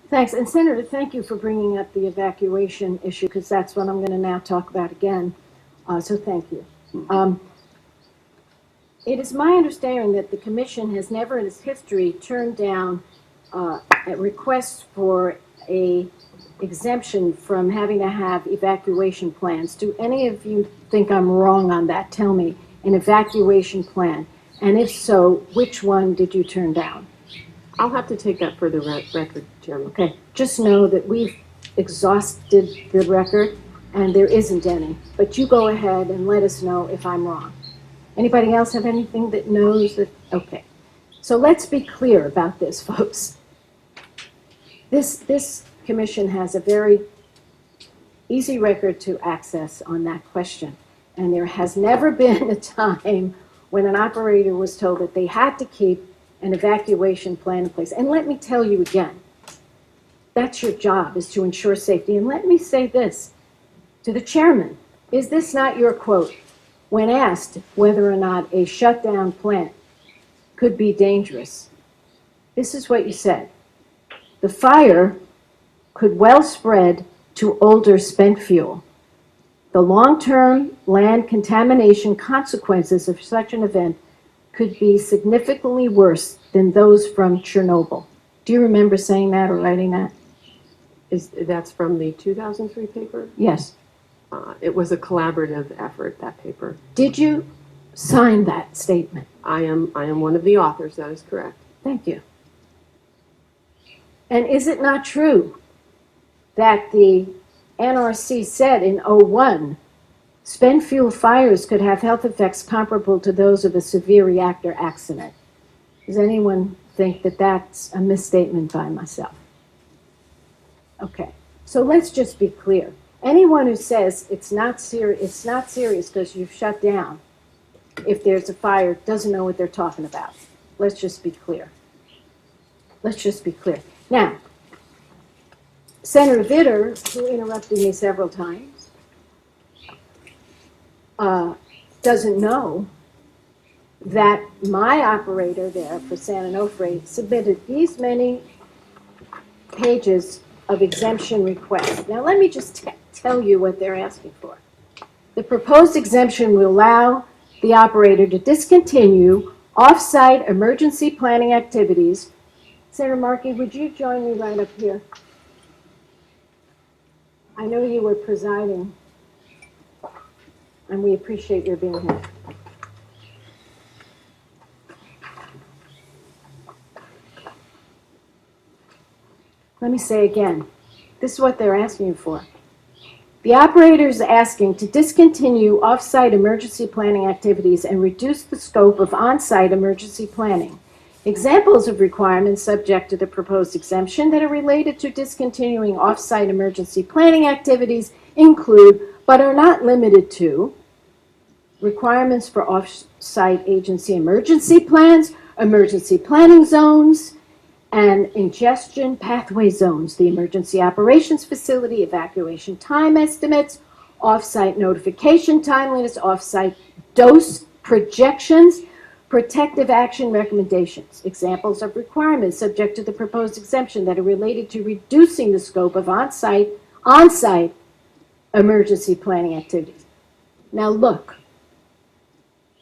Thanks. And Senator, thank you for bringing up the evacuation issue, because that's what I'm going to now talk about again. So thank you. It is my understanding that the commission has never in its history turned down a request for a exemption from having to have evacuation plans. Do any of you think I'm wrong on that? Tell me, an evacuation plan. And if so, which one did you turn down? I'll have to take that for the record, Chairman. Okay, just know that we've exhausted the record and there isn't any. But you go ahead and let us know if I'm wrong. Anybody else have anything that knows that? Okay. So let's be clear about this, folks. This commission has a very easy record to access on that question. And there has never been a time when an operator was told that they had to keep an evacuation plan in place. And let me tell you again, that's your job, is to ensure safety. And let me say this to the chairman. Is this not your quote? When asked whether or not a shutdown plant could be dangerous, this is what you said. The fire could well spread to older spent fuel. The long-term land contamination consequences of such an event could be significantly worse than those from Chernobyl. Do you remember saying that or writing that? That's from the 2003 paper? Yes. It was a collaborative effort, that paper. Did you sign that statement? I am one of the authors, that is correct. Thank you. And is it not true that the NRC said in '01, spent fuel fires could have health effects comparable to those of a severe reactor accident? Does anyone think that that's a misstatement by myself? Okay, so let's just be clear. Anyone who says it's not serious because you've shut down if there's a fire doesn't know what they're talking about. Let's just be clear. Let's just be clear. Now, Senator Vitter, who interrupted me several times, doesn't know that my operator there for San Onofre submitted these many pages of exemption requests. Now, let me just tell you what they're asking for. The proposed exemption will allow the operator to discontinue off-site emergency planning activities. Senator Markey, would you join me right up here? I know you were presiding, and we appreciate your being here. Let me say again, this is what they're asking you for. The operator is asking to discontinue off-site emergency planning activities and reduce the scope of on-site emergency planning. Examples of requirements subject to the proposed exemption that are related to discontinuing off-site emergency planning activities include, but are not limited to, requirements for off-site agency emergency plans, emergency planning zones, and ingestion pathway zones, the emergency operations facility, evacuation time estimates, off-site notification timeliness, off-site dose projections, protective action recommendations. Examples of requirements subject to the proposed exemption that are related to reducing the scope of on-site emergency planning activities. Now look,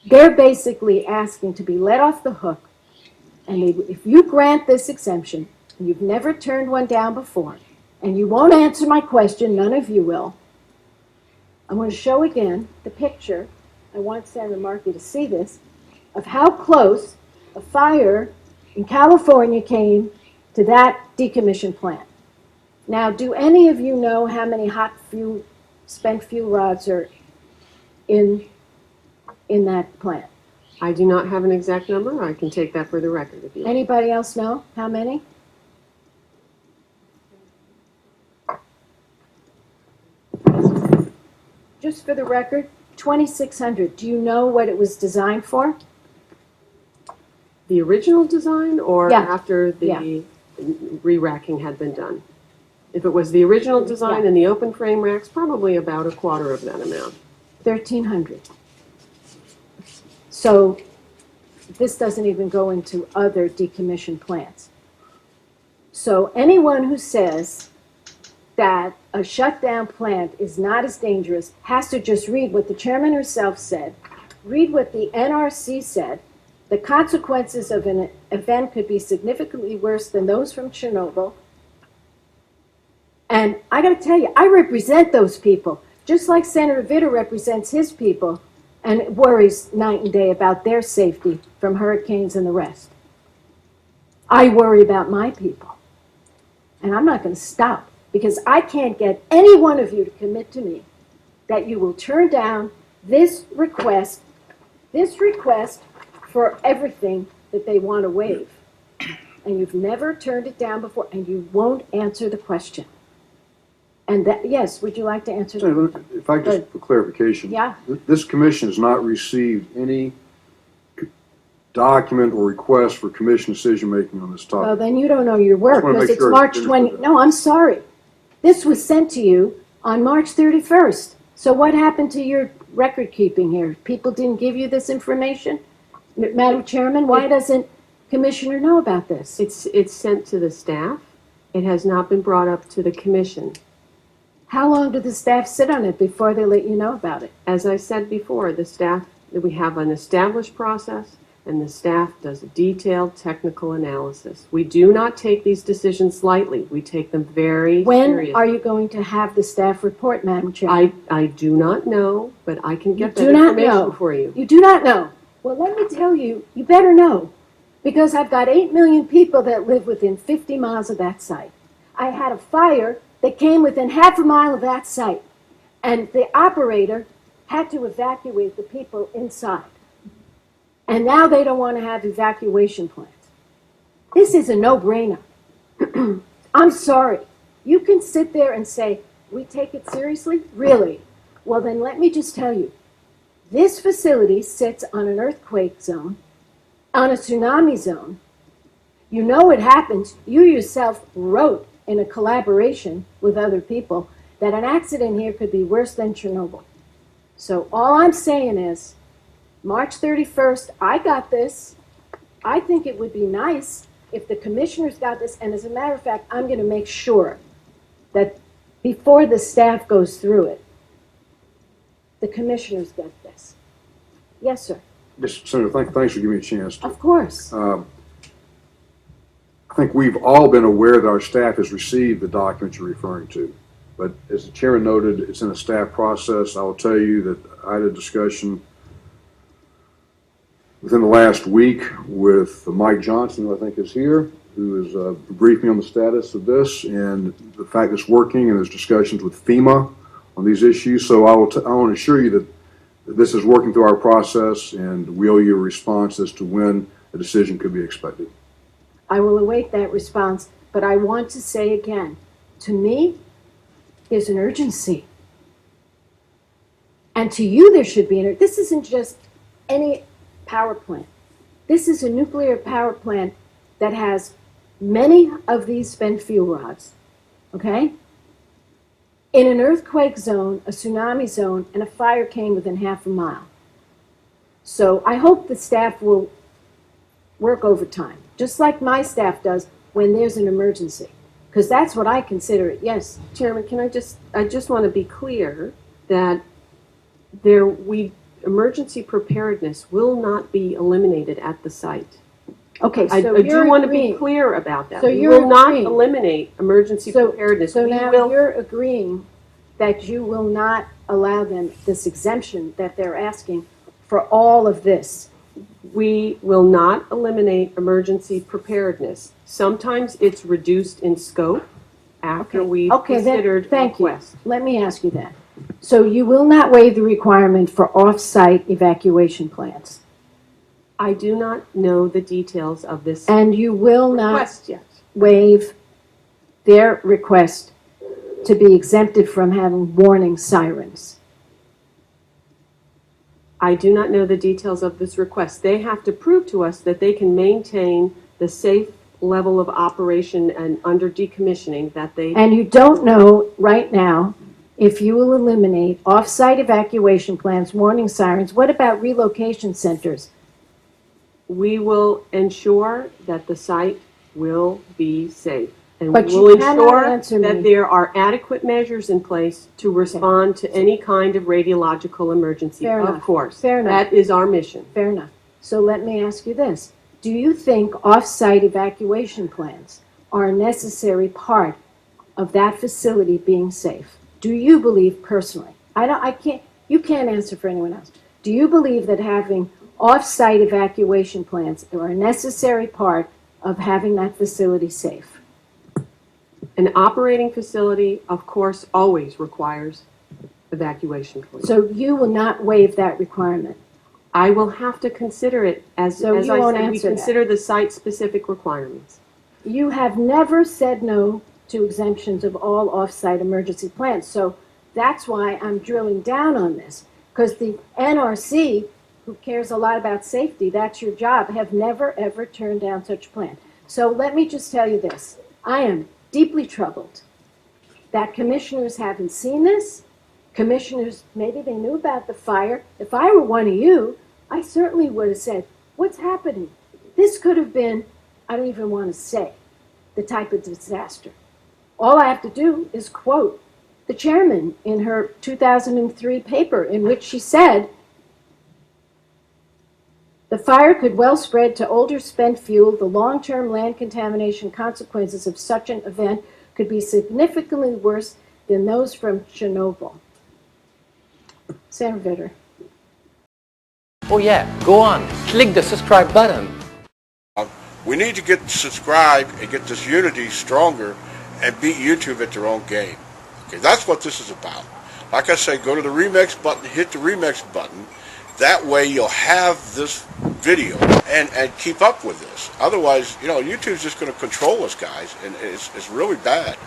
they're basically asking to be let off the hook. And if you grant this exemption, and you've never turned one down before, and you won't answer my question, none of you will, I'm going to show again the picture. I want Senator Markey to see this, of how close a fire in California came to that decommissioned plant. Now, do any of you know how many spent fuel rods are in that plant? I do not have an exact number. I can take that for the record if you like. Anybody else know how many? Just for the record, 2,600. Do you know what it was designed for? The original design or Yeah. after the re-racking had been done? If it was the original design and the open frame racks, probably about a quarter of that amount. 1,300. So this doesn't even go into other decommissioned plants. So anyone who says that a shutdown plant is not as dangerous has to just read what the chairman herself said, read what the NRC said. The consequences of an event could be significantly worse than those from Chernobyl. And I got to tell you, I represent those people, just like Senator Vitter represents his people and worries night and day about their safety from hurricanes and the rest. I worry about my people. And I'm not going to stop, because I can't get any one of you to commit to me that you will turn down this request for everything that they want to waive. And you've never turned it down before, and you won't answer the question. And that, yes, would you like to answer the question? If I just, for clarification. Yeah. This commission has not received any document or request for commission decision-making on this Well, topic. then you don't know your work, Just wanna because make it's sure March it's 20, finished. no, I'm sorry. This was sent to you on March 31st. So what happened to your record keeping here? People didn't give you this information? Madam Chairman, why doesn't Commissioner know about this? It's sent to the staff. It has not been brought up to the commission. How long do the staff sit on it before they let you know about it? As I said before, the staff, we have an established process, and the staff does a detailed technical analysis. We do not take these decisions lightly. We take them very When seriously. are you going to have the staff report, Madam Chairman? I do not know, but I can get that do not information know. for you. You do not know. Well, let me tell you, you better know, because I've got 8 million people that live within 50 miles of that site. I had a fire that came within half a mile of that site, and the operator had to evacuate the people inside. And now they don't want to have evacuation plans. This is a no-brainer. I'm sorry. You can sit there and say, we take it seriously? Really? Well, then let me just tell you, this facility sits on an earthquake zone, on a tsunami zone. You know it happens. You yourself wrote in a collaboration with other people that an accident here could be worse than Chernobyl. So all I'm saying is, March 31st, I got this. I think it would be nice if the commissioners got this, and as a matter of fact, I'm going to make sure that before the staff goes through it, the commissioners get this. Yes, sir. Yes, Senator, thanks for giving me a chance. Of course. I think we've all been aware that our staff has received the documents you're referring to. But as the chairman noted, it's in a staff process. I will tell you that I had a discussion within the last week with Mike Johnson, who I think is here, who has briefed me on the status of this and the fact it's working, and there's discussions with FEMA on these issues. So I want to assure you that this is working through our process, and we owe you a response as to when a decision could be expected. I will await that response, but I want to say again, to me, there's an urgency. And to you, there should be this isn't just any power plant. This is a nuclear power plant that has many of these spent fuel rods, okay? In an earthquake zone, a tsunami zone, and a fire came within half a mile. So I hope the staff will work overtime, just like my staff does when there's an emergency, because that's what I consider it. Yes. Chairman, I just want to be clear that emergency preparedness will not be eliminated at the site. Okay, I so do you're want to be agreeing. clear about that. So We you're will not agreeing. eliminate emergency preparedness. So We now will- you're agreeing that you will not allow them this exemption that they're asking for all of this. We will not eliminate emergency preparedness. Sometimes it's reduced in scope after we've Okay, then, considered thank you. requests. Let me ask you that. So you will not waive the requirement for off-site evacuation plans? I do not know the details of this And you will not request yet. waive their request to be exempted from having warning sirens? I do not know the details of this request. They have to prove to us that they can maintain the safe level of operation and under decommissioning that they. And you don't know right now if you will eliminate off-site evacuation plans, warning sirens. What about relocation centers? We will ensure that the site will be safe. And But we you will cannot ensure answer that me. there are adequate measures in place to respond to any kind of radiological emergency. Fair Of enough. course. Fair enough. That is our mission. Fair enough. So let me ask you this. Do you think off-site evacuation plans are a necessary part of that facility being safe? Do you believe personally? You can't answer for anyone else. Do you believe that having off-site evacuation plans are a necessary part of having that facility safe? An operating facility, of course, always requires evacuation plans. So you will not waive that requirement? I will have to consider it as So I you won't said, we answer that. consider the site-specific requirements. You have never said no to exemptions of all off-site emergency plans. So that's why I'm drilling down on this, because the NRC, who cares a lot about safety, that's your job, have never, ever turned down such a plan. So let me just tell you this. I am deeply troubled that commissioners haven't seen this. Commissioners, maybe they knew about the fire. If I were one of you, I certainly would have said, what's happening? This could have been, I don't even want to say, the type of disaster. All I have to do is quote the chairman in her 2003 paper, in which she said, the fire could well spread to older spent fuel. The long-term land contamination consequences of such an event could be significantly worse than those from Chernobyl. Senator Vitter. Oh yeah, go on, click the subscribe button. We need to get subscribed and get this unity stronger and beat YouTube at their own game. Okay, that's what this is about. Like I say, go to the remix button, hit the remix button. That way you'll have this video and keep up with this. Otherwise, YouTube's just going to control us, guys, and it's really bad.